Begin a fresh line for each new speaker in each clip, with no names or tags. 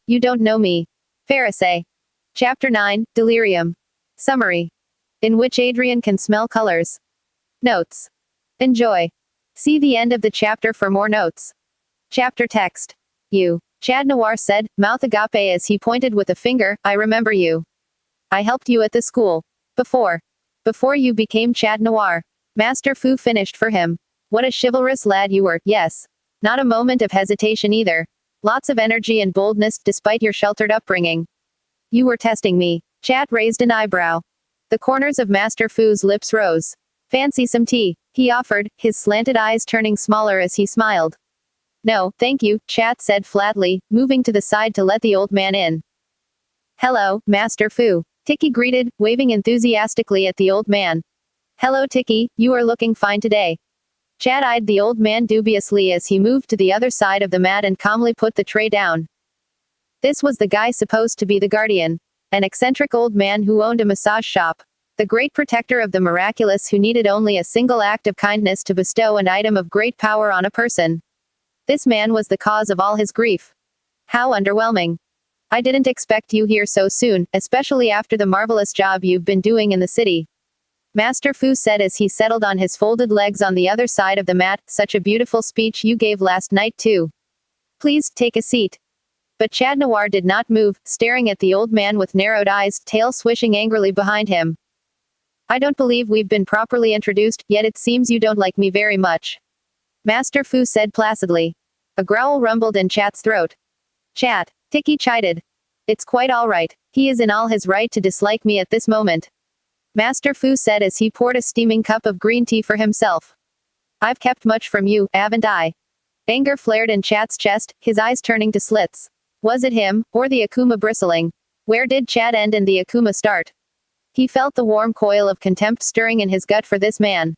You don't know me. Pharisee. Chapter 9, Delirium. Summary. In which Adrian can smell colors. Notes. Enjoy. See the end of the chapter for more notes. Chapter text. You. Chad Noir said, mouth agape as he pointed with a finger, I remember you. I helped you at the school. Before you became Chad Noir. Master Fu finished for him. What a chivalrous lad you were, yes. Not a moment of hesitation either. Lots of energy and boldness, despite your sheltered upbringing. You were testing me. Chad raised an eyebrow. The corners of Master Fu's lips rose. Fancy some tea, he offered, his slanted eyes turning smaller as he smiled. No, thank you, Chad said flatly, moving to the side to let the old man in. Hello, Master Fu. Tiki greeted, waving enthusiastically at the old man. Hello Tiki, you are looking fine today. Chad eyed the old man dubiously as he moved to the other side of the mat and calmly put the tray down. This was the guy supposed to be the guardian. An eccentric old man who owned a massage shop. The great protector of the miraculous who needed only a single act of kindness to bestow an item of great power on a person. This man was the cause of all his grief. How underwhelming. I didn't expect you here so soon, especially after the marvelous job you've been doing in the city. Master Fu said as he settled on his folded legs on the other side of the mat, such a beautiful speech you gave last night too. Please, take a seat. But Chad Noir did not move, staring at the old man with narrowed eyes, tail swishing angrily behind him. I don't believe we've been properly introduced, yet it seems you don't like me very much. Master Fu said placidly. A growl rumbled in Chad's throat. Chad. Tiki chided. It's quite all right. He is in all his right to dislike me at this moment. Master Fu said as he poured a steaming cup of green tea for himself. I've kept much from you, haven't I? Anger flared in Chad's chest, his eyes turning to slits. Was it him, or the Akuma bristling? Where did Chad end and the Akuma start? He felt the warm coil of contempt stirring in his gut for this man.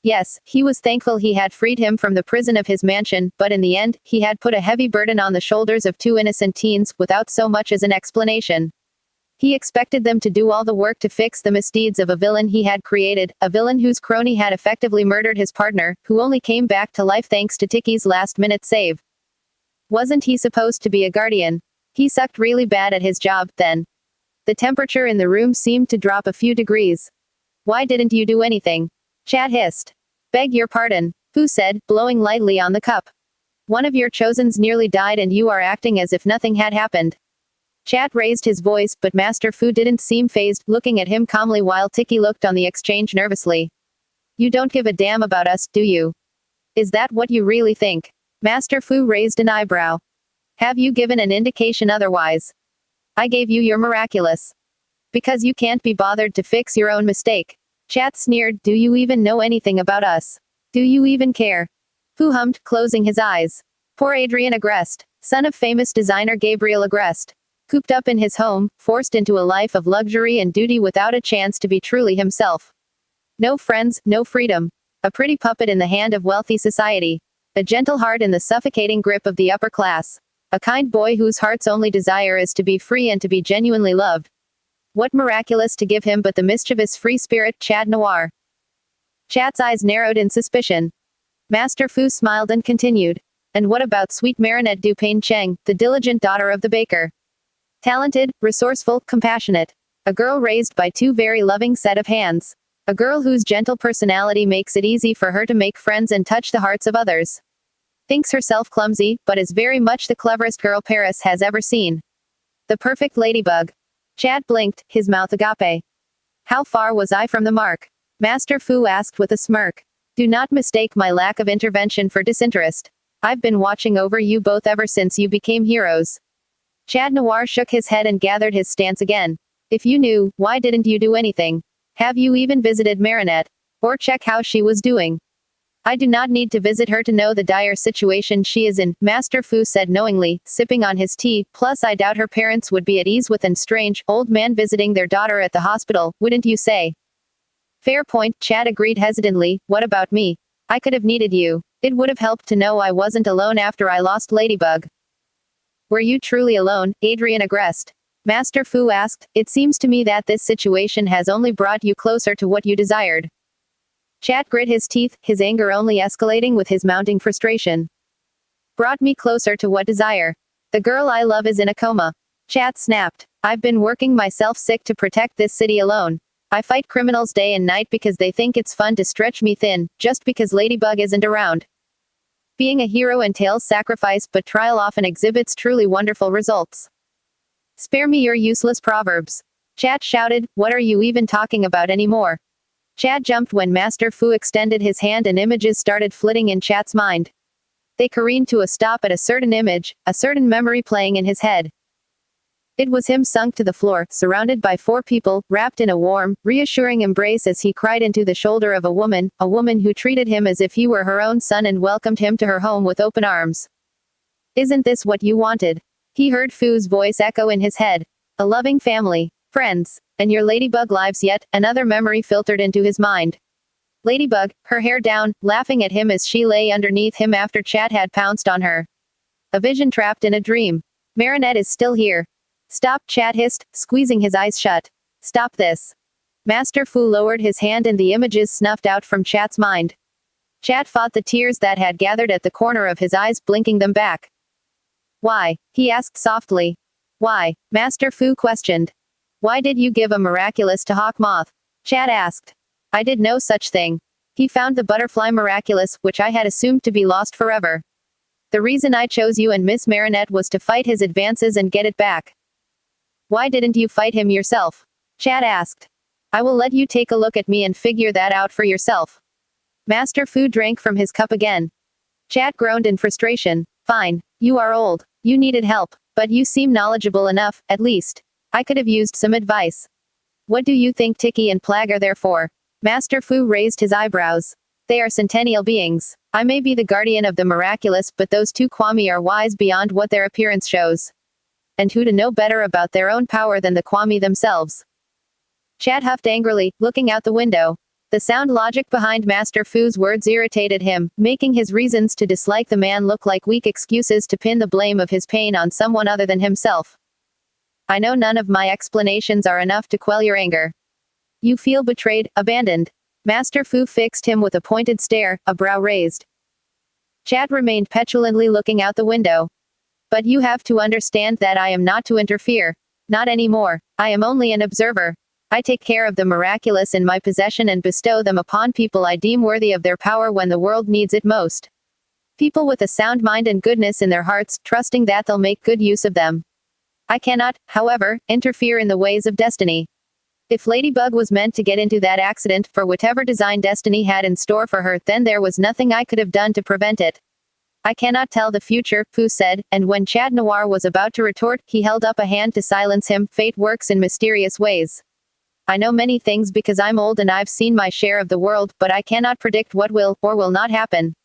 Yes, he was thankful he had freed him from the prison of his mansion, but in the end, he had put a heavy burden on the shoulders of two innocent teens, without so much as an explanation. He expected them to do all the work to fix the misdeeds of a villain he had created, a villain whose crony had effectively murdered his partner, who only came back to life thanks to Tiki's last-minute save. Wasn't he supposed to be a guardian? He sucked really bad at his job, then. The temperature in the room seemed to drop a few degrees. Why didn't you do anything? Chad hissed. Beg your pardon, Fu said, blowing lightly on the cup. One of your chosens nearly died and you are acting as if nothing had happened. Chad raised his voice, but Master Fu didn't seem fazed, looking at him calmly while Tiki looked on the exchange nervously. You don't give a damn about us, do you? Is that what you really think? Master Fu raised an eyebrow. Have you given an indication otherwise? I gave you your miraculous. Because you can't be bothered to fix your own mistake. Chad sneered, do you even know anything about us? Do you even care? Fu hummed, closing his eyes. Poor Adrian Agreste, son of famous designer Gabriel Agreste. Cooped up in his home, forced into a life of luxury and duty without a chance to be truly himself. No friends, no freedom. A pretty puppet in the hand of wealthy society. A gentle heart in the suffocating grip of the upper class. A kind boy whose heart's only desire is to be free and to be genuinely loved. What miraculous to give him but the mischievous free spirit, Chad Noir. Chad's eyes narrowed in suspicion. Master Fu smiled and continued. And what about sweet Marinette Dupain Cheng, the diligent daughter of the baker? Talented, resourceful, compassionate. A girl raised by two very loving set of hands. A girl whose gentle personality makes it easy for her to make friends and touch the hearts of others. Thinks herself clumsy, but is very much the cleverest girl Paris has ever seen. The perfect ladybug. Chad blinked, his mouth agape. How far was I from the mark? Master Fu asked with a smirk. Do not mistake my lack of intervention for disinterest. I've been watching over you both ever since you became heroes. Chad Noir shook his head and gathered his stance again. If you knew, why didn't you do anything? Have you even visited Marinette? Or check how she was doing? I do not need to visit her to know the dire situation she is in, Master Fu said knowingly, sipping on his tea, plus I doubt her parents would be at ease with an strange, old man visiting their daughter at the hospital, wouldn't you say? Fair point, Chad agreed hesitantly, what about me? I could have needed you. It would have helped to know I wasn't alone after I lost Ladybug. Were you truly alone, Adrian Agreste? Master Fu asked, it seems to me that this situation has only brought you closer to what you desired. Chad grit his teeth, his anger only escalating with his mounting frustration. Brought me closer to what desire? The girl I love is in a coma. Chat snapped. I've been working myself sick to protect this city alone. I fight criminals day and night because they think it's fun to stretch me thin, just because Ladybug isn't around. Being a hero entails sacrifice, but trial often exhibits truly wonderful results. Spare me your useless proverbs. Chat shouted, what are you even talking about anymore? Chat jumped when Master Fu extended his hand and images started flitting in Chat's mind. They careened to a stop at a certain image, a certain memory playing in his head. It was him sunk to the floor, surrounded by 4 people, wrapped in a warm, reassuring embrace as he cried into the shoulder of a woman who treated him as if he were her own son and welcomed him to her home with open arms. Isn't this what you wanted? He heard Fu's voice echo in his head. A loving family, friends, and your Ladybug lives. Yet another memory filtered into his mind. Ladybug, her hair down, laughing at him as she lay underneath him after Chat had pounced on her. A vision trapped in a dream. Marinette is still here. Stop, Chat hissed, squeezing his eyes shut. Stop this. Master Fu lowered his hand and the images snuffed out from Chat's mind. Chat fought the tears that had gathered at the corner of his eyes, blinking them back. Why? He asked softly. Why? Master Fu questioned. Why did you give a miraculous to Hawk Moth? Chat asked. I did no such thing. He found the butterfly miraculous, which I had assumed to be lost forever. The reason I chose you and Miss Marinette was to fight his advances and get it back. Why didn't you fight him yourself? Chat asked. I will let you take a look at me and figure that out for yourself. Master Fu drank from his cup again. Chat groaned in frustration. Fine. You are old. You needed help. But you seem knowledgeable enough, at least. I could have used some advice. What do you think Tiki and Plag are there for? Master Fu raised his eyebrows. They are centennial beings. I may be the guardian of the miraculous, but those 2 Kwami are wise beyond what their appearance shows. And who to know better about their own power than the Kwami themselves? Chat huffed angrily, looking out the window. The sound logic behind Master Fu's words irritated him, making his reasons to dislike the man look like weak excuses to pin the blame of his pain on someone other than himself. I know none of my explanations are enough to quell your anger. You feel betrayed, abandoned. Master Fu fixed him with a pointed stare, a brow raised. Chat remained petulantly looking out the window. But you have to understand that I am not to interfere. Not anymore. I am only an observer. I take care of the miraculous in my possession and bestow them upon people I deem worthy of their power when the world needs it most. People with a sound mind and goodness in their hearts, trusting that they'll make good use of them. I cannot, however, interfere in the ways of destiny. If Ladybug was meant to get into that accident, for whatever design destiny had in store for her, then there was nothing I could have done to prevent it. I cannot tell the future, Fu said, and when Chat Noir was about to retort, he held up a hand to silence him. Fate works in mysterious ways. I know many things because I'm old and I've seen my share of the world, but I cannot predict what will, or will not happen.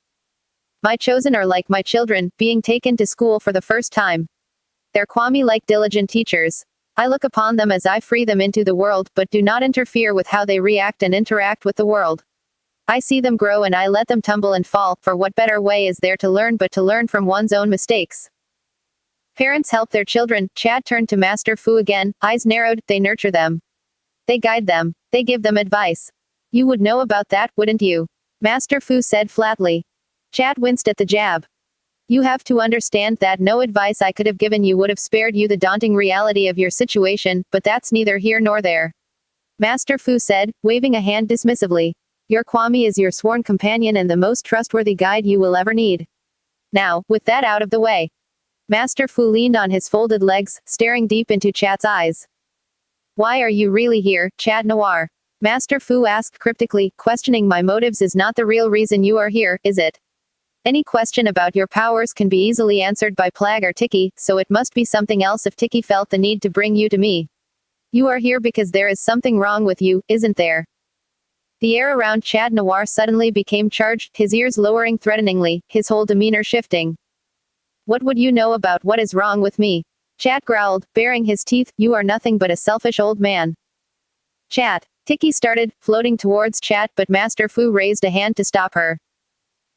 My chosen are like my children, being taken to school for the first time. They're Kwami-like diligent teachers. I look upon them as I free them into the world, but do not interfere with how they react and interact with the world. I see them grow and I let them tumble and fall, for what better way is there to learn but to learn from one's own mistakes? Parents help their children. Chat turned to Master Fu again, eyes narrowed. They nurture them. They guide them. They give them advice. You would know about that, wouldn't you? Master Fu said flatly. Chat winced at the jab. You have to understand that no advice I could have given you would have spared you the daunting reality of your situation, but that's neither here nor there. Master Fu said, waving a hand dismissively. Your Kwami is your sworn companion and the most trustworthy guide you will ever need. Now, with that out of the way. Master Fu leaned on his folded legs, staring deep into Chat's eyes. Why are you really here, Chat Noir? Master Fu asked cryptically, questioning my motives is not the real reason you are here, is it? Any question about your powers can be easily answered by Plag or Tiki, so it must be something else if Tiki felt the need to bring you to me. You are here because there is something wrong with you, isn't there? The air around Chat Noir suddenly became charged, his ears lowering threateningly, his whole demeanor shifting. What would you know about what is wrong with me? Chat growled, baring his teeth, you are nothing but a selfish old man. Chat. Tiki started, floating towards Chat, but Master Fu raised a hand to stop her.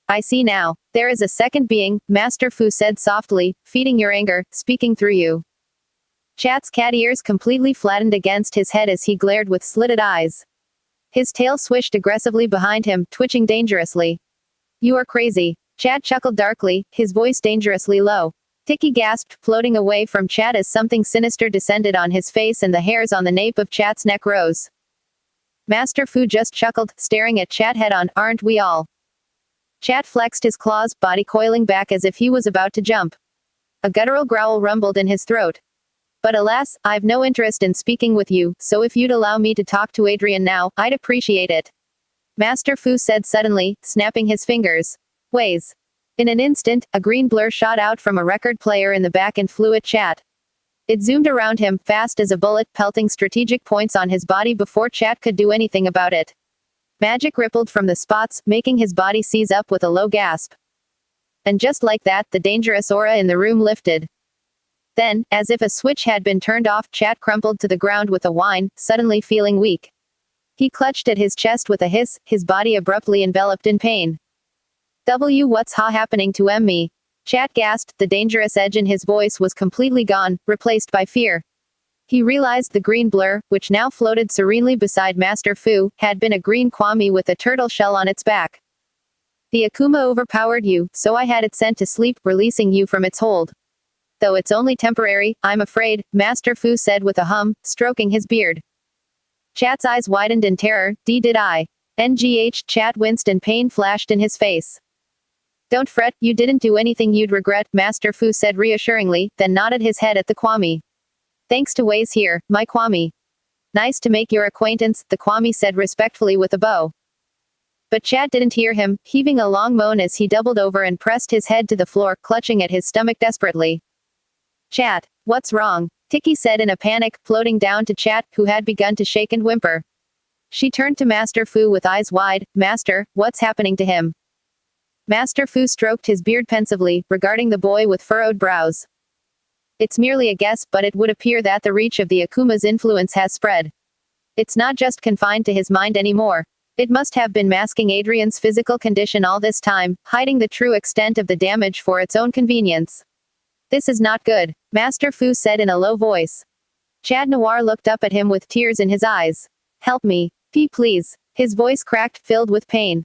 I see now. There is a second being, Master Fu said softly, feeding your anger, speaking through you. Chat's cat ears completely flattened against his head as he glared with slitted eyes. His tail swished aggressively behind him, twitching dangerously. You are crazy. Chat chuckled darkly, his voice dangerously low. Tiki gasped, floating away from Chat as something sinister descended on his face and the hairs on the nape of Chat's neck rose. Master Fu just chuckled, staring at Chat head on. Aren't we all? Chat flexed his claws, body coiling back as if he was about to jump. A guttural growl rumbled in his throat. But alas, I've no interest in speaking with you, so if you'd allow me to talk to Adrian now, I'd appreciate it. Master Fu said suddenly, snapping his fingers. Ways. In an instant, a green blur shot out from a record player in the back and flew at Chat. It zoomed around him, fast as a bullet, pelting strategic points on his body before Chat could do anything about it. Magic rippled from the spots, making his body seize up with a low gasp. And just like that, the dangerous aura in the room lifted. Then, as if a switch had been turned off, Chat crumpled to the ground with a whine, suddenly feeling weak. He clutched at his chest with a hiss, his body abruptly enveloped in pain. What's happening to me? Chat gasped, the dangerous edge in his voice was completely gone, replaced by fear. He realized the green blur, which now floated serenely beside Master Fu, had been a green kwami with a turtle shell on its back. The Akuma overpowered you, so I had it sent to sleep, releasing you from its hold. Though it's only temporary, I'm afraid, Master Fu said with a hum, stroking his beard. Chat's eyes widened in terror. Did I? Chat winced and pain flashed in his face. Don't fret, you didn't do anything you'd regret, Master Fu said reassuringly, then nodded his head at the kwami. Thanks to Ways here, my kwami. Nice to make your acquaintance, the kwami said respectfully with a bow. But Chat didn't hear him, heaving a long moan as he doubled over and pressed his head to the floor, clutching at his stomach desperately. Chat, what's wrong? Tiki said in a panic, floating down to Chat, who had begun to shake and whimper. She turned to Master Fu with eyes wide. Master, what's happening to him? Master Fu stroked his beard pensively, regarding the boy with furrowed brows. It's merely a guess, but it would appear that the reach of the Akuma's influence has spread. It's not just confined to his mind anymore. It must have been masking Adrian's physical condition all this time, hiding the true extent of the damage for its own convenience. This is not good, Master Fu said in a low voice. Chat Noir looked up at him with tears in his eyes. Help me. Please. His voice cracked, filled with pain.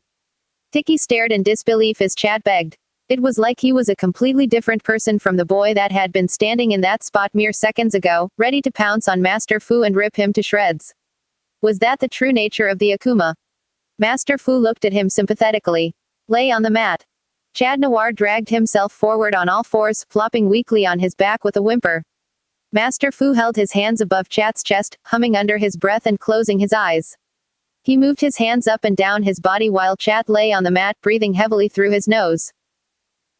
Tiki stared in disbelief as Chat begged. It was like he was a completely different person from the boy that had been standing in that spot mere seconds ago, ready to pounce on Master Fu and rip him to shreds. Was that the true nature of the Akuma? Master Fu looked at him sympathetically. Lay on the mat. Chat Noir dragged himself forward on all fours, flopping weakly on his back with a whimper. Master Fu held his hands above Chat's chest, humming under his breath and closing his eyes. He moved his hands up and down his body while Chat lay on the mat, breathing heavily through his nose.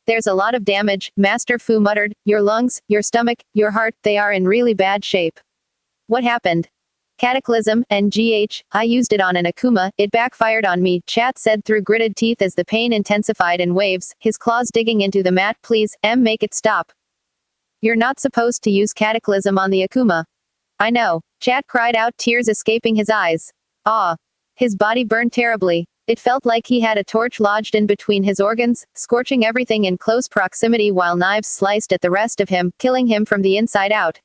There's a lot of damage, Master Fu muttered. Your lungs, your stomach, your heart, they are in really bad shape. What happened? Cataclysm, I used it on an Akuma, it backfired on me, Chat said through gritted teeth as the pain intensified in waves, his claws digging into the mat. Please, make it stop. You're not supposed to use Cataclysm on the Akuma. I know. Chat cried out, tears escaping his eyes. Ah. His body burned terribly. It felt like he had a torch lodged in between his organs, scorching everything in close proximity while knives sliced at the rest of him, killing him from the inside out.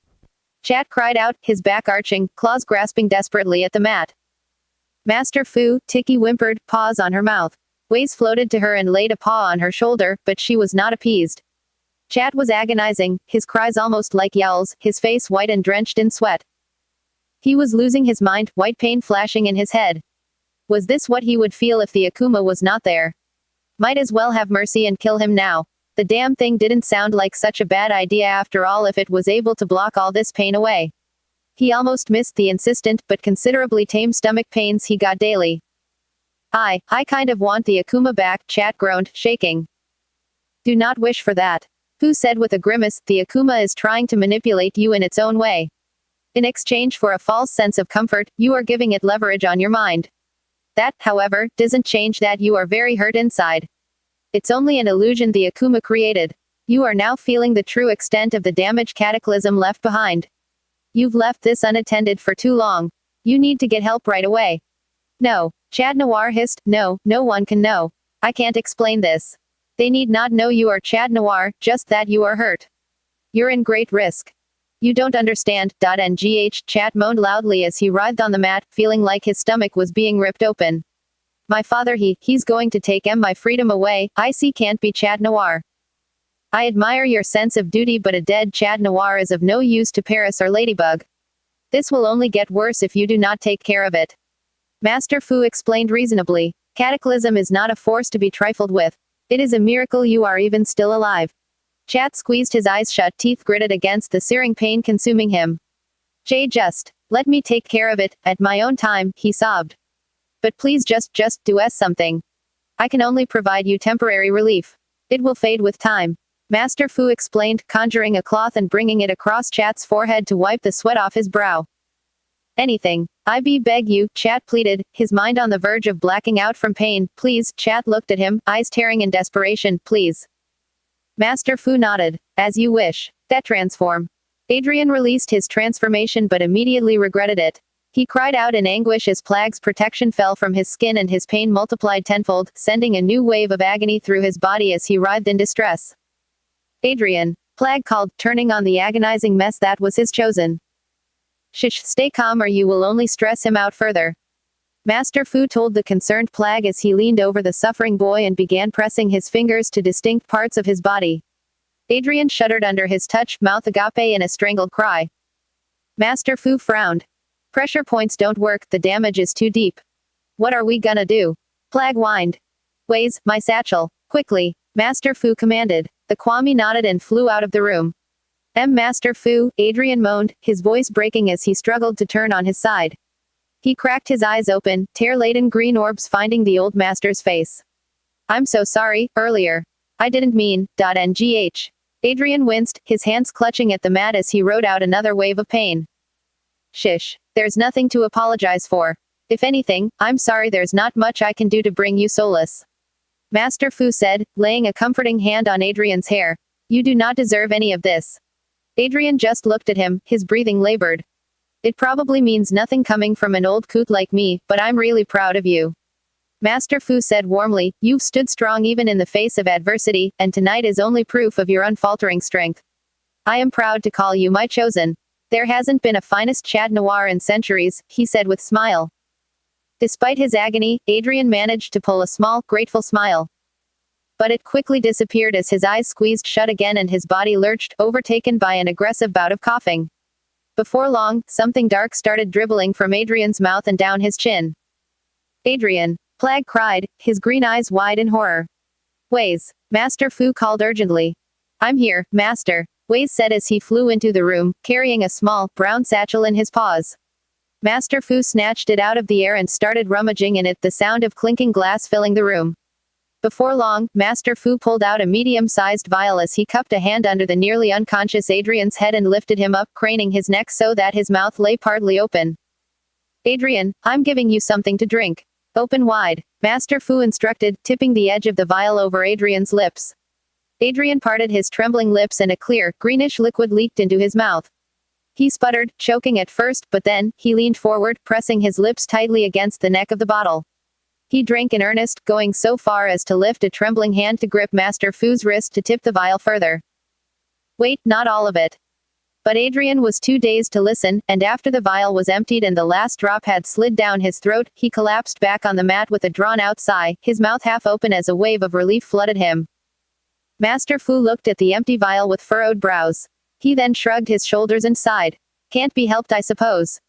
Chat cried out, his back arching, claws grasping desperately at the mat. Master Fu, Tiki whimpered, paws on her mouth. Ways floated to her and laid a paw on her shoulder, but she was not appeased. Chat was agonizing, his cries almost like yowls, his face white and drenched in sweat. He was losing his mind, white pain flashing in his head. Was this what he would feel if the Akuma was not there? Might as well have mercy and kill him now. The damn thing didn't sound like such a bad idea after all if it was able to block all this pain away. He almost missed the insistent but considerably tame stomach pains he got daily. I kind of want the Akuma back, Chat groaned, shaking. Do not wish for that. Fu said with a grimace, the Akuma is trying to manipulate you in its own way. In exchange for a false sense of comfort, you are giving it leverage on your mind. That, however, doesn't change that you are very hurt inside. It's only an illusion the Akuma created. You are now feeling the true extent of the damage Cataclysm left behind. You've left this unattended for too long. You need to get help right away. No, Chat Noir hissed, no one can know. I can't explain this. They need not know you are Chat Noir, just that you are hurt. You're in great risk. You don't understand, Chat moaned loudly as he writhed on the mat, feeling like his stomach was being ripped open. My father he's going to take my freedom away, I see can't be Chat Noir. I admire your sense of duty, but a dead Chat Noir is of no use to Paris or Ladybug. This will only get worse if you do not take care of it. Master Fu explained reasonably. Cataclysm is not a force to be trifled with. It is a miracle you are even still alive. Chat squeezed his eyes shut, teeth gritted against the searing pain consuming him. Just let me take care of it, at my own time, he sobbed. But please just do something. I can only provide you temporary relief. It will fade with time. Master Fu explained, conjuring a cloth and bringing it across Chat's forehead to wipe the sweat off his brow. Anything. I beg you, Chat pleaded, his mind on the verge of blacking out from pain. Please, Chat looked at him, eyes tearing in desperation, please. Master Fu nodded. As you wish. That transform. Adrian released his transformation but immediately regretted it. He cried out in anguish as Plag's protection fell from his skin and his pain multiplied tenfold, sending a new wave of agony through his body as he writhed in distress. Adrian, Plag called, turning on the agonizing mess that was his chosen. Shush, stay calm or you will only stress him out further. Master Fu told the concerned Plag as he leaned over the suffering boy and began pressing his fingers to distinct parts of his body. Adrian shuddered under his touch, mouth agape in a strangled cry. Master Fu frowned. Pressure points don't work, the damage is too deep. What are we gonna do? Plag whined. Waze, my satchel, quickly, Master Fu commanded. The Kwami nodded and flew out of the room. Master Fu, Adrian moaned, his voice breaking as he struggled to turn on his side. He cracked his eyes open, tear-laden green orbs finding the old master's face. I'm so sorry, earlier. I didn't mean, ngh. Adrian winced, his hands clutching at the mat as he rode out another wave of pain. Shish. There's nothing to apologize for. If anything, I'm sorry there's not much I can do to bring you solace. Master Fu said, laying a comforting hand on Adrian's hair. You do not deserve any of this. Adrian just looked at him, his breathing labored. It probably means nothing coming from an old coot like me, but I'm really proud of you. Master Fu said warmly, you've stood strong even in the face of adversity, and tonight is only proof of your unfaltering strength. I am proud to call you my chosen. There hasn't been a finest Chat Noir in centuries, he said with smile. Despite his agony, Adrian managed to pull a small, grateful smile. But it quickly disappeared as his eyes squeezed shut again and his body lurched, overtaken by an aggressive bout of coughing. Before long, something dark started dribbling from Adrian's mouth and down his chin. Adrian, Plag cried, his green eyes wide in horror. Waze, Master Fu called urgently. I'm here, Master, Waze said as he flew into the room, carrying a small, brown satchel in his paws. Master Fu snatched it out of the air and started rummaging in it, the sound of clinking glass filling the room. Before long, Master Fu pulled out a medium-sized vial as he cupped a hand under the nearly unconscious Adrian's head and lifted him up, craning his neck so that his mouth lay partly open. Adrian, I'm giving you something to drink. Open wide, Master Fu instructed, tipping the edge of the vial over Adrian's lips. Adrian parted his trembling lips and a clear, greenish liquid leaked into his mouth. He sputtered, choking at first, but then, he leaned forward, pressing his lips tightly against the neck of the bottle. He drank in earnest, going so far as to lift a trembling hand to grip Master Fu's wrist to tip the vial further. Wait, not all of it. But Adrian was too dazed to listen, and after the vial was emptied and the last drop had slid down his throat, he collapsed back on the mat with a drawn-out sigh, his mouth half open as a wave of relief flooded him. Master Fu looked at the empty vial with furrowed brows. He then shrugged his shoulders and sighed. Can't be helped, I suppose.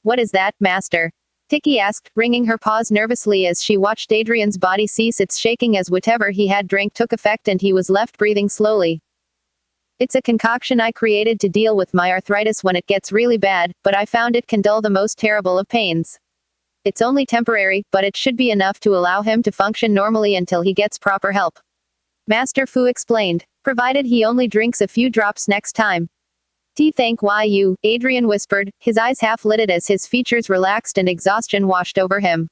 What is that, Master? Tiki asked, wringing her paws nervously as she watched Adrian's body cease its shaking as whatever he had drank took effect and he was left breathing slowly. It's a concoction I created to deal with my arthritis when it gets really bad, but I found it can dull the most terrible of pains. It's only temporary, but it should be enough to allow him to function normally until he gets proper help. Master Fu explained, provided he only drinks a few drops next time. Thank you, Adrian whispered, his eyes half lidded as his features relaxed and exhaustion washed over him.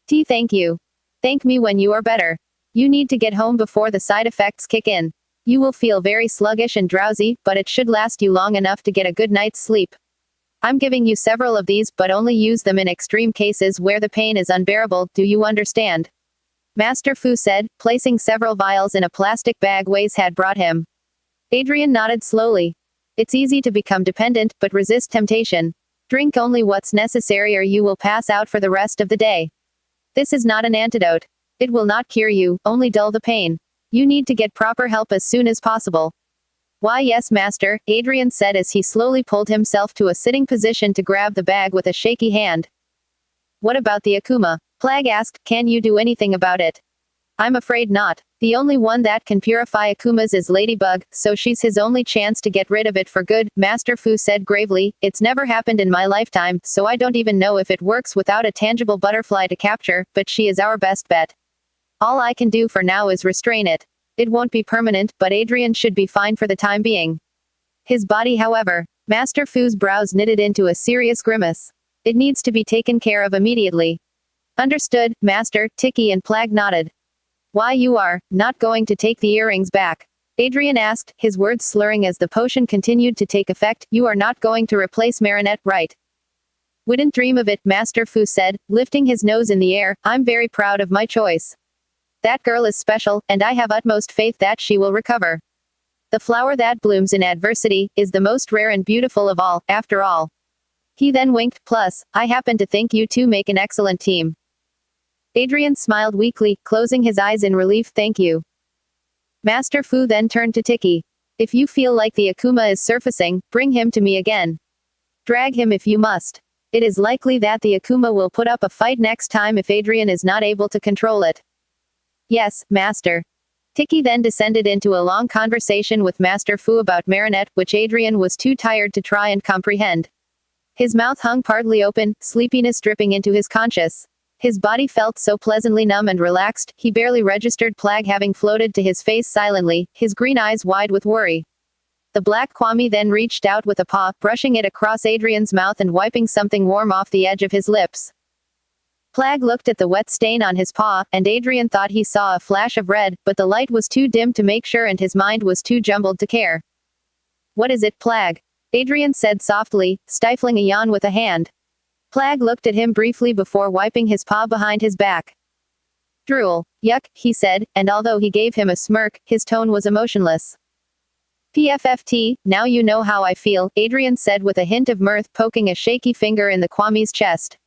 Thank you. Thank me when you are better. You need to get home before the side effects kick in. You will feel very sluggish and drowsy, but it should last you long enough to get a good night's sleep. I'm giving you several of these, but only use them in extreme cases where the pain is unbearable, do you understand? Master Fu said, placing several vials in a plastic bag Waze had brought him. Adrian nodded slowly. It's easy to become dependent, but resist temptation. Drink only what's necessary or you will pass out for the rest of the day. This is not an antidote. It will not cure you, only dull the pain. You need to get proper help as soon as possible. Why yes, master, Adrian said as he slowly pulled himself to a sitting position to grab the bag with a shaky hand. What about the Akuma? Plag asked, can you do anything about it? I'm afraid not. The only one that can purify Akumas is Ladybug, so she's his only chance to get rid of it for good, Master Fu said gravely. It's never happened in my lifetime, so I don't even know if it works without a tangible butterfly to capture, but she is our best bet. All I can do for now is restrain it. It won't be permanent, but Adrian should be fine for the time being. His body, however. Master Fu's brows knitted into a serious grimace. It needs to be taken care of immediately. Understood, Master, Tiki and Plag nodded. Why you are not going to take the earrings back? Adrian asked, his words slurring as the potion continued to take effect. You are not going to replace Marinette, right? Wouldn't dream of it, Master Fu said, lifting his nose in the air. I'm very proud of my choice. That girl is special, and I have utmost faith that she will recover. The flower that blooms in adversity is the most rare and beautiful of all, after all. He then winked, plus, I happen to think you two make an excellent team. Adrian smiled weakly, closing his eyes in relief. Thank you. Master Fu then turned to Tiki. If you feel like the Akuma is surfacing, bring him to me again. Drag him if you must. It is likely that the Akuma will put up a fight next time if Adrian is not able to control it. Yes, Master. Tiki then descended into a long conversation with Master Fu about Marinette, which Adrian was too tired to try and comprehend. His mouth hung partly open, sleepiness dripping into his conscious. His body felt so pleasantly numb and relaxed, he barely registered Plag having floated to his face silently, his green eyes wide with worry. The black Kwami then reached out with a paw, brushing it across Adrian's mouth and wiping something warm off the edge of his lips. Plag looked at the wet stain on his paw, and Adrian thought he saw a flash of red, but the light was too dim to make sure and his mind was too jumbled to care. What is it, Plag? Adrian said softly, stifling a yawn with a hand. Plag looked at him briefly before wiping his paw behind his back. Drool. Yuck, he said, and although he gave him a smirk, his tone was emotionless. PFFT, now you know how I feel, Adrian said with a hint of mirth, poking a shaky finger in the Kwami's chest.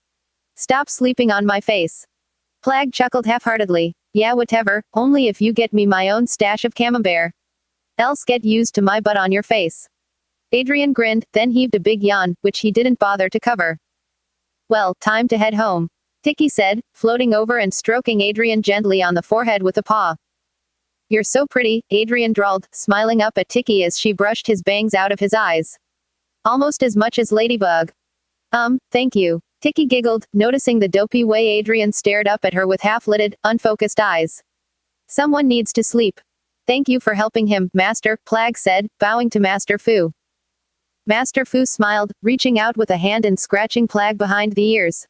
Stop sleeping on my face. Plag chuckled half-heartedly. Yeah, whatever, only if you get me my own stash of camembert. Else get used to my butt on your face. Adrian grinned, then heaved a big yawn, which he didn't bother to cover. Well, time to head home. Tiki said, floating over and stroking Adrian gently on the forehead with a paw. You're so pretty, Adrian drawled, smiling up at Tiki as she brushed his bangs out of his eyes. Almost as much as Ladybug. Thank you. Tiki giggled, noticing the dopey way Adrian stared up at her with half-lidded, unfocused eyes. Someone needs to sleep. Thank you for helping him, Master, Plag said, bowing to Master Fu. Master Fu smiled, reaching out with a hand and scratching Plag behind the ears.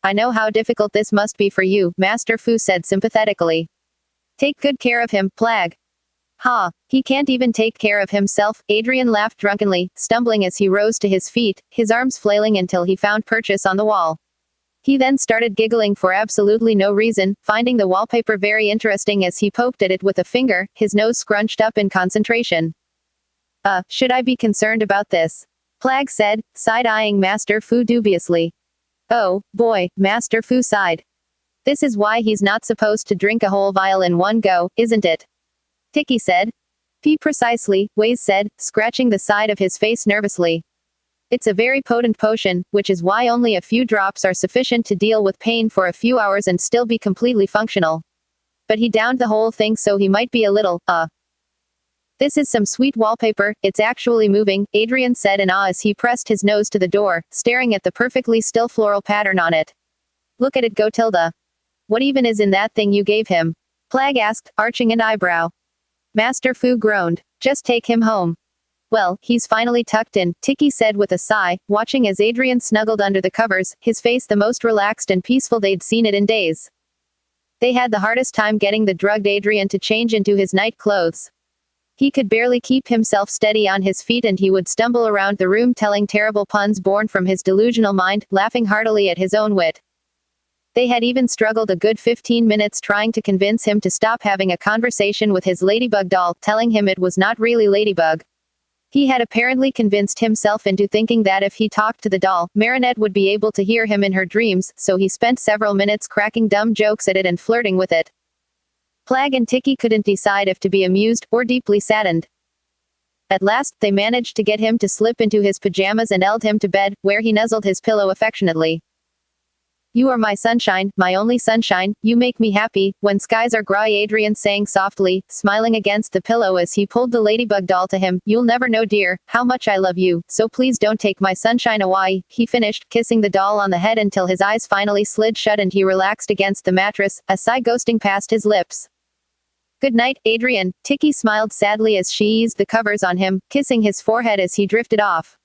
I know how difficult this must be for you, Master Fu said sympathetically. Take good care of him, Plag. Ha, he can't even take care of himself, Adrian laughed drunkenly, stumbling as he rose to his feet, his arms flailing until he found purchase on the wall. He then started giggling for absolutely no reason, finding the wallpaper very interesting as he poked at it with a finger, his nose scrunched up in concentration. Should I be concerned about this? Plag said, side-eyeing Master Fu dubiously. Oh, boy, Master Fu sighed. This is why he's not supposed to drink a whole vial in one go, isn't it? Tiki said. Precisely, Waze said, scratching the side of his face nervously. It's a very potent potion, which is why only a few drops are sufficient to deal with pain for a few hours and still be completely functional. But he downed the whole thing so he might be a little, This is some sweet wallpaper, it's actually moving, Adrian said in awe as he pressed his nose to the door, staring at the perfectly still floral pattern on it. Look at it go, Tilda. What even is in that thing you gave him? Plag asked, arching an eyebrow. Master Fu groaned. Just take him home. Well, he's finally tucked in, Tiki said with a sigh, watching as Adrian snuggled under the covers, his face the most relaxed and peaceful they'd seen it in days. They had the hardest time getting the drugged Adrian to change into his night clothes. He could barely keep himself steady on his feet and he would stumble around the room telling terrible puns born from his delusional mind, laughing heartily at his own wit. They had even struggled a good 15 minutes trying to convince him to stop having a conversation with his Ladybug doll, telling him it was not really Ladybug. He had apparently convinced himself into thinking that if he talked to the doll, Marinette would be able to hear him in her dreams, so he spent several minutes cracking dumb jokes at it and flirting with it. Plag and Tiki couldn't decide if to be amused or deeply saddened. At last, they managed to get him to slip into his pajamas and eld him to bed, where he nuzzled his pillow affectionately. You are my sunshine, my only sunshine, you make me happy, when skies are gray, Adrian sang softly, smiling against the pillow as he pulled the ladybug doll to him. You'll never know, dear, how much I love you, so please don't take my sunshine away, he finished, kissing the doll on the head until his eyes finally slid shut and he relaxed against the mattress, a sigh ghosting past his lips. Good night, Adrian, Tiki smiled sadly as she eased the covers on him, kissing his forehead as he drifted off.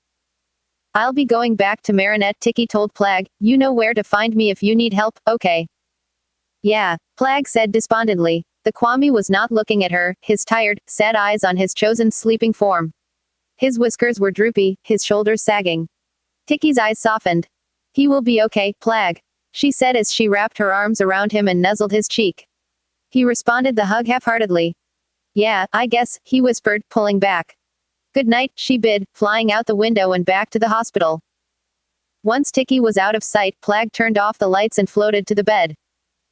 I'll be going back to Marinette, Tiki told Plag. You know where to find me if you need help, okay? Yeah, Plag said despondently. The Kwami was not looking at her, his tired, sad eyes on his chosen sleeping form. His whiskers were droopy, his shoulders sagging. Tiki's eyes softened. He will be okay, Plag, she said as she wrapped her arms around him and nuzzled his cheek. He responded the hug half-heartedly. Yeah, I guess, he whispered, pulling back. Good night, she bid, flying out the window and back to the hospital. Once Tiki was out of sight, Plag turned off the lights and floated to the bed.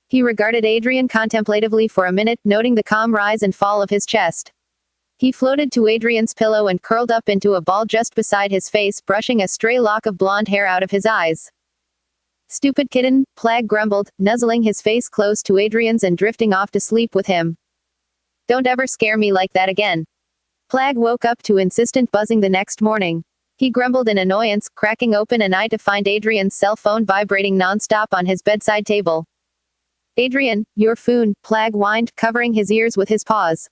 He regarded Adrian contemplatively for a minute, noting the calm rise and fall of his chest. He floated to Adrian's pillow and curled up into a ball just beside his face, brushing a stray lock of blonde hair out of his eyes. Stupid kitten, Plag grumbled, nuzzling his face close to Adrian's and drifting off to sleep with him. Don't ever scare me like that again. Plag woke up to insistent buzzing the next morning. He grumbled in annoyance, cracking open an eye to find Adrian's cell phone vibrating non-stop on his bedside table. Adrian, your phone, Plag whined, covering his ears with his paws.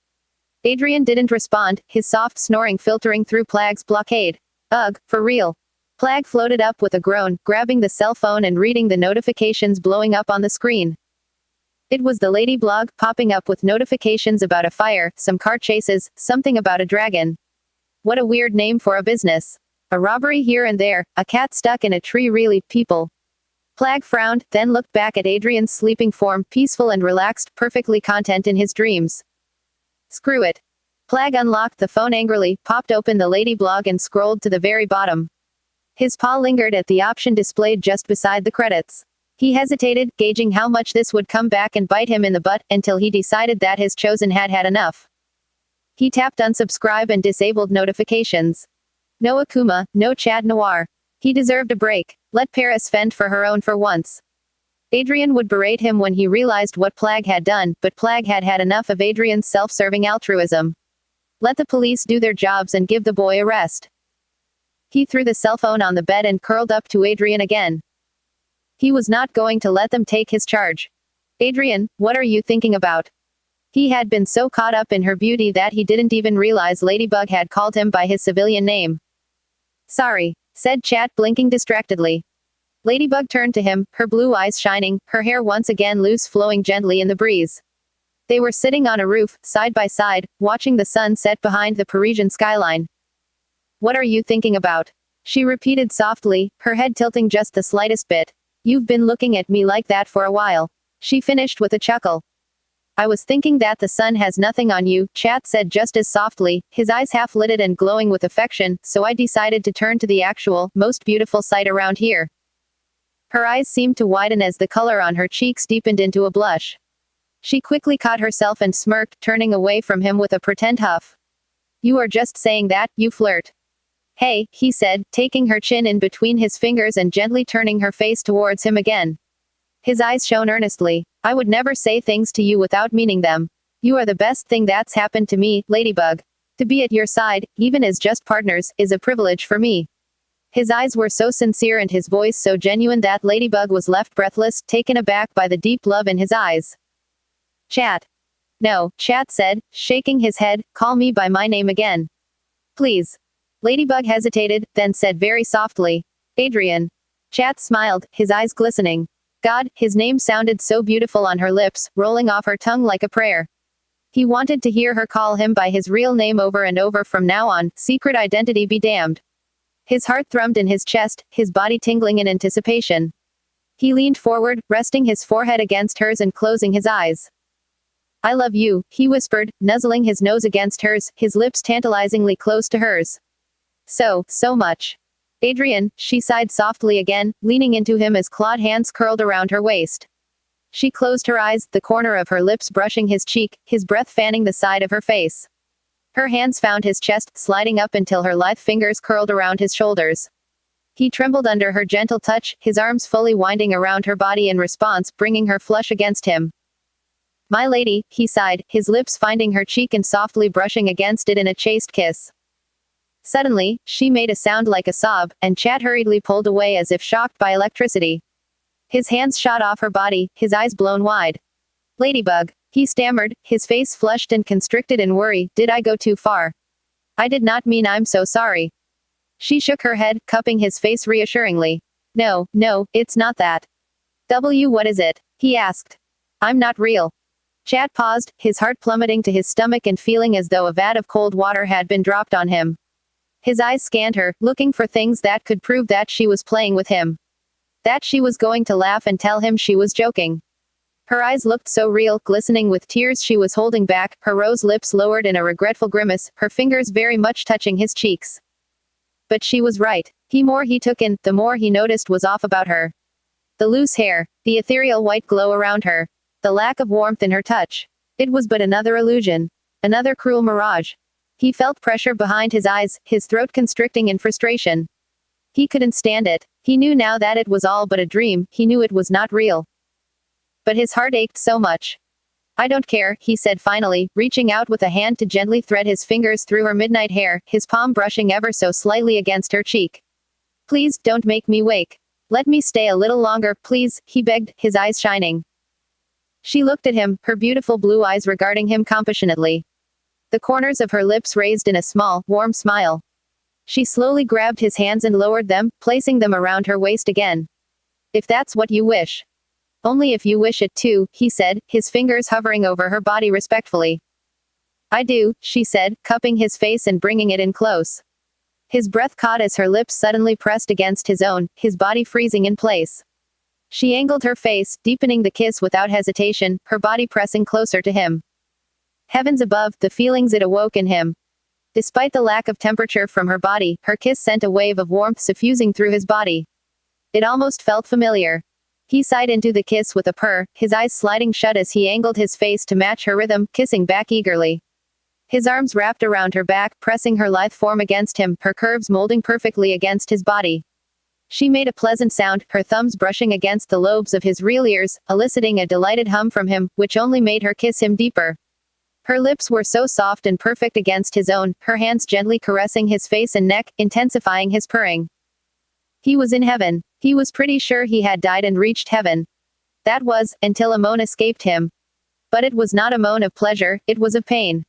Adrian didn't respond, his soft snoring filtering through Plag's blockade. Ugh, for real. Plag floated up with a groan, grabbing the cell phone and reading the notifications blowing up on the screen. It was the lady blog, popping up with notifications about a fire, some car chases, something about a dragon. What a weird name for a business. A robbery here and there, a cat stuck in a tree, really, people. Plag frowned, then looked back at Adrian's sleeping form, peaceful and relaxed, perfectly content in his dreams. Screw it. Plag unlocked the phone angrily, popped open the lady blog and scrolled to the very bottom. His paw lingered at the option displayed just beside the credits. He hesitated, gauging how much this would come back and bite him in the butt, until he decided that his chosen had had enough. He tapped unsubscribe and disabled notifications. No Akuma, no Chat Noir. He deserved a break. Let Paris fend for her own for once. Adrian would berate him when he realized what Plag had done, but Plag had had enough of Adrian's self-serving altruism. Let the police do their jobs and give the boy a rest. He threw the cell phone on the bed and curled up to Adrian again. He was not going to let them take his charge. Adrian, what are you thinking about? He had been so caught up in her beauty that he didn't even realize Ladybug had called him by his civilian name. Sorry, said Chat, blinking distractedly. Ladybug turned to him, her blue eyes shining, her hair once again loose, flowing gently in the breeze. They were sitting on a roof, side by side, watching the sun set behind the Parisian skyline. What are you thinking about? She repeated softly, her head tilting just the slightest bit. You've been looking at me like that for a while. She finished with a chuckle. I was thinking that the sun has nothing on you, Chat said just as softly, his eyes half-lidded and glowing with affection, so I decided to turn to the actual, most beautiful sight around here. Her eyes seemed to widen as the color on her cheeks deepened into a blush. She quickly caught herself and smirked, turning away from him with a pretend huff. You are just saying that, you flirt. Hey, he said, taking her chin in between his fingers and gently turning her face towards him again. His eyes shone earnestly. I would never say things to you without meaning them. You are the best thing that's happened to me, Ladybug. To be at your side, even as just partners, is a privilege for me. His eyes were so sincere and his voice so genuine that Ladybug was left breathless, taken aback by the deep love in his eyes. Chat. No, Chat said, shaking his head, call me by my name again. Please. Ladybug hesitated, then said very softly, Adrian. Chat smiled, his eyes glistening. God, his name sounded so beautiful on her lips, rolling off her tongue like a prayer. He wanted to hear her call him by his real name over and over from now on, secret identity be damned. His heart thrummed in his chest, his body tingling in anticipation. He leaned forward, resting his forehead against hers and closing his eyes. I love you, he whispered, nuzzling his nose against hers, his lips tantalizingly close to hers. So much. Adrian, she sighed softly again, leaning into him as clawed hands curled around her waist. She closed her eyes, the corner of her lips brushing his cheek, his breath fanning the side of her face. Her hands found his chest, sliding up until her lithe fingers curled around his shoulders. He trembled under her gentle touch, his arms fully winding around her body in response, bringing her flush against him. "My lady," he sighed, his lips finding her cheek and softly brushing against it in a chaste kiss. Suddenly, she made a sound like a sob, and Chad hurriedly pulled away as if shocked by electricity. His hands shot off her body, his eyes blown wide. "Ladybug," he stammered, his face flushed and constricted in worry, "did I go too far? I did not mean, I'm so sorry." She shook her head, cupping his face reassuringly. No, it's not that. What is it?" he asked. "I'm not real." Chad paused, his heart plummeting to his stomach and feeling as though a vat of cold water had been dropped on him. His eyes scanned her, looking for things that could prove that she was playing with him. That she was going to laugh and tell him she was joking. Her eyes looked so real, glistening with tears she was holding back, her rose lips lowered in a regretful grimace, her fingers very much touching his cheeks. But she was right. The more he took in, the more he noticed was off about her. The loose hair, the ethereal white glow around her, the lack of warmth in her touch. It was but another illusion. Another cruel mirage. He felt pressure behind his eyes, his throat constricting in frustration. He couldn't stand it. He knew now that it was all but a dream, he knew it was not real. But his heart ached so much. "I don't care," he said finally, reaching out with a hand to gently thread his fingers through her midnight hair, his palm brushing ever so slightly against her cheek. "Please, don't make me wake. Let me stay a little longer, please," he begged, his eyes shining. She looked at him, her beautiful blue eyes regarding him compassionately. The corners of her lips raised in a small, warm smile. She slowly grabbed his hands and lowered them, placing them around her waist again. "If that's what you wish." "Only if you wish it too," he said, his fingers hovering over her body respectfully. "I do," she said, cupping his face and bringing it in close. His breath caught as her lips suddenly pressed against his own, his body freezing in place. She angled her face, deepening the kiss without hesitation, her body pressing closer to him. Heavens above, the feelings it awoke in him. Despite the lack of temperature from her body, her kiss sent a wave of warmth suffusing through his body. It almost felt familiar. He sighed into the kiss with a purr, his eyes sliding shut as he angled his face to match her rhythm, kissing back eagerly. His arms wrapped around her back, pressing her lithe form against him, her curves molding perfectly against his body. She made a pleasant sound, her thumbs brushing against the lobes of his real ears, eliciting a delighted hum from him, which only made her kiss him deeper. Her lips were so soft and perfect against his own, her hands gently caressing his face and neck, intensifying his purring. He was in heaven. He was pretty sure he had died and reached heaven. That was, until a moan escaped him. But it was not a moan of pleasure, it was of pain.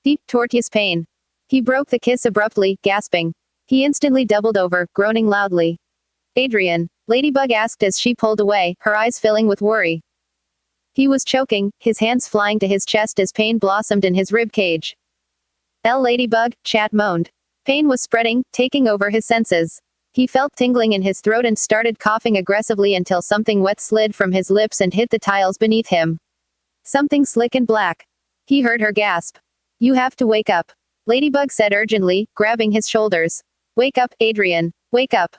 Deep, tortuous pain. He broke the kiss abruptly, gasping. He instantly doubled over, groaning loudly. "Adrian," Ladybug asked as she pulled away, her eyes filling with worry. He was choking, his hands flying to his chest as pain blossomed in his rib cage. Ladybug," Chad moaned. Pain was spreading, taking over his senses. He felt tingling in his throat and started coughing aggressively until something wet slid from his lips and hit the tiles beneath him. Something slick and black. He heard her gasp. "You have to wake up," Ladybug said urgently, grabbing his shoulders. "Wake up, Adrian. Wake up."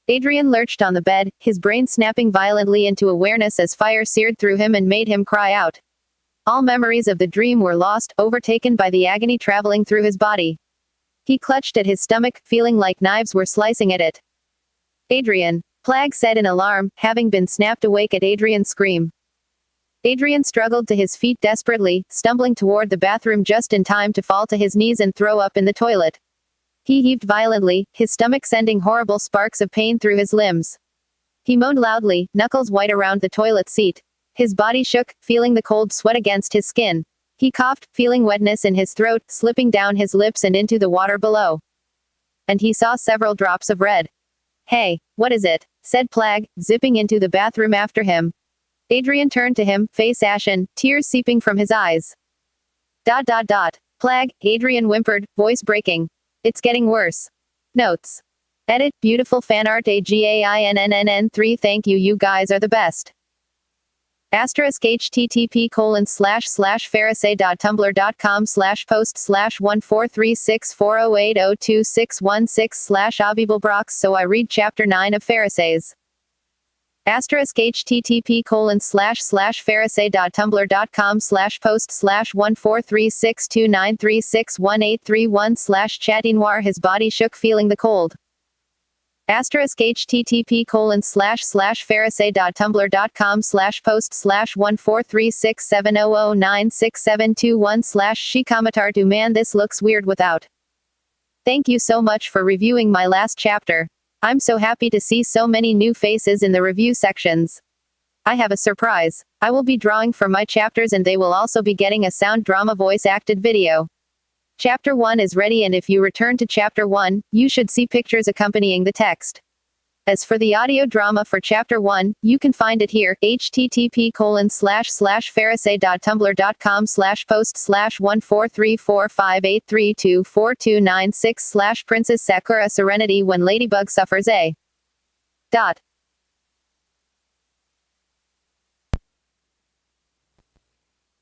Adrian lurched on the bed, his brain snapping violently into awareness as fire seared through him and made him cry out. All memories of the dream were lost, overtaken by the agony traveling through his body. He clutched at his stomach, feeling like knives were slicing at it. "Adrian," Plagg said in alarm, having been snapped awake at Adrian's scream. Adrian struggled to his feet desperately, stumbling toward the bathroom just in time to fall to his knees and throw up in the toilet. He heaved violently, his stomach sending horrible sparks of pain through his limbs. He moaned loudly, knuckles white around the toilet seat. His body shook, feeling the cold sweat against his skin. He coughed, feeling wetness in his throat, slipping down his lips and into the water below. And he saw several drops of red. "Hey, what is it?" said Plagg, zipping into the bathroom after him. Adrian turned to him, face ashen, tears seeping from his eyes. Plagg, Adrian whimpered, voice breaking. "It's getting worse." Notes. Edit, beautiful fan art AGAINNNN3 Thank you, you guys are the best. *http://pharisee.tumblr.com/post/14364080261 / Abibelbrox So I read Chapter 9 of Pharisees. http://pharisee.tumblr.com/post/1436293618331/chatinoir his body shook feeling the cold. ****pharisee.tumblr.com/post/1436700967221/she commentar du man this looks weird without. Thank you so much for reviewing my last chapter. I'm so happy to see so many new faces in the review sections. I have a surprise. I will be drawing for my chapters and they will also be getting a sound drama voice acted video. Chapter 1 is ready, and if you return to Chapter 1, you should see pictures accompanying the text. As for the audio drama for Chapter 1, you can find it here, http://pharisee.tumblr.com/post/14345832429/Princess Sakura Serenity when Ladybug suffers a